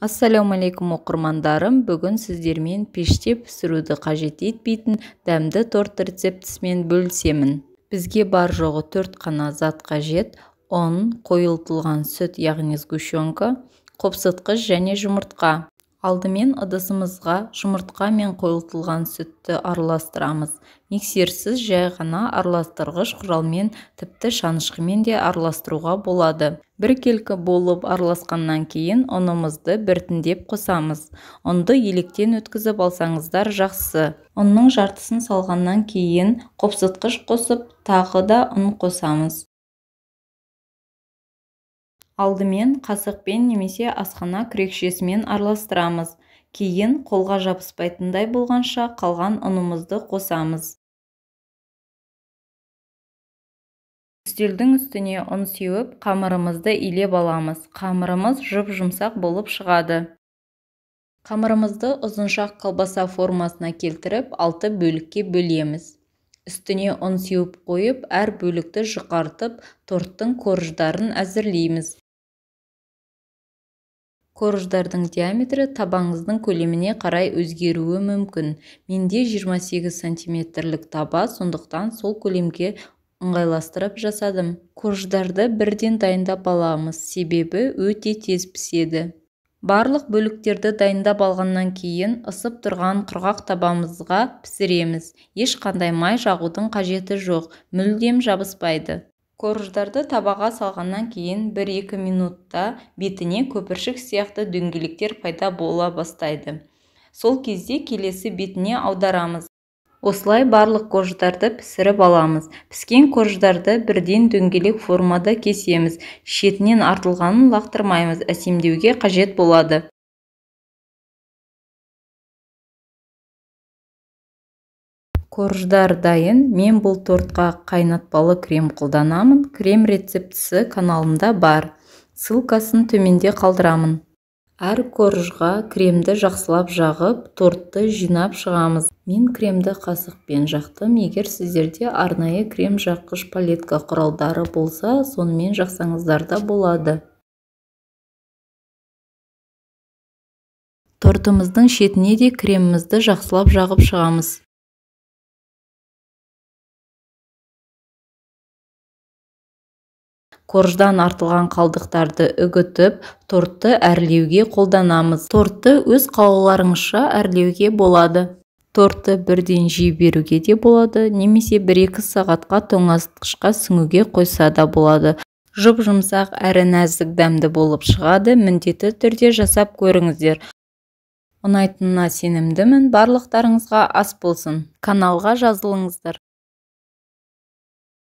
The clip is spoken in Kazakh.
Ассалаумалейкум оқырмандарым, бүгін сіздермен пеште пісіруді қажет етпейтін дәмді торт рецептісімен бөлісемін. Бізге бар жоғы 4 қана зат қажет: ұн, қойылтылған сүт яғни сгущенка, қопсытқыш және жұмыртқа. Алдымен ыдысымызға жұмыртқа мен қойылтылған сүтті араластырамыз. Миксерсіз жай ғана араластырғыш құралмен, тіпті шанышқымен де араластыруға болады. Біркелкі болып араласқаннан кейін ұнымызды біртіндеп қосамыз. Ұнды електен өткізіп алсаңыздар жақсы. Ұнның жартысын салғаннан кейін қопсытқыш қосып, тағы да ұн қосамыз. Алдымен қасықпен немесе асхана күрекшесімен араластырамыз. Кейін қолға жабыспайтындай болғанша қалған ұнымызды қосамыз. Үстелдің үстіне ұн сеуіп, қамырымызды илеп аламыз. Қамырымыз жұп-жұмсақ болып шығады. Қамырымызды ұзыншақ колбаса формасына келтіріп, 6 бөлікке бөлеміз. Үстіне ұн сеуіп қойып, әр бөлікті жұқартып, торттың корждарын әзірлейміз. Корждардың диаметрі табаңыздың көлеміне қарай өзгеруі мүмкін. Менде 28 сантиметрлік таба, сондықтан сол көлемге ыңғайластырып жасадым. Корждарды бірден дайындап аламыз, себебі өте тез піседі. Барлық бөліктерді дайындап алғаннан кейін ысып тұрған құрғақ табамызға пісіреміз. Ешқандай май жағудың қажеті жоқ, мүлдем жабыспайды. Корждарды табаға салғаннан кейін 1-2 минутта бетіне көпіршік сияқты дөңгелектер пайда бола бастайды. Сол кезде келесі бетіне аударамыз. Осылай барлық корждарды пісіріп аламыз. Піскен корждарды бірден дөңгелек формада кесеміз. Шетінен артылғанын лақтырмаймыз, әсемдеуге қажет болады. Корждар дайын. Мен бұл тортқа қайнатпалы крем қолданамын. Крем рецептісі каналымда бар. Ссылкасын төменде қалдырамын. Әр коржға кремді жақсылап жағып, тортты жинап шығамыз. Мен кремді қасықпен жақтым. Егер сіздерде арнайы крем жаққыш палетка құралдары болса, сонымен жақсаңыздар да болады. Тортымыздың шетіне де кремімізді жақсылап жағып шығамыз. Корждан артылған қалдықтарды үгітіп, тортты әрлеуге қолданамыз. Тортты өз қалауларыңызша әрлеуге болады. Тортты бірден жей беруге де болады, немесе 1-2 сағатқа тоңазытқышқа сіңуге қойса да болады. Жұп-жұмсақ әрі нәзік дәмді болып шығады. Міндетті түрде жасап көріңіздер. Ұнайтынына сенімдімін. Барлықтарыңызға ас болсын. Каналға жазылыңыздар.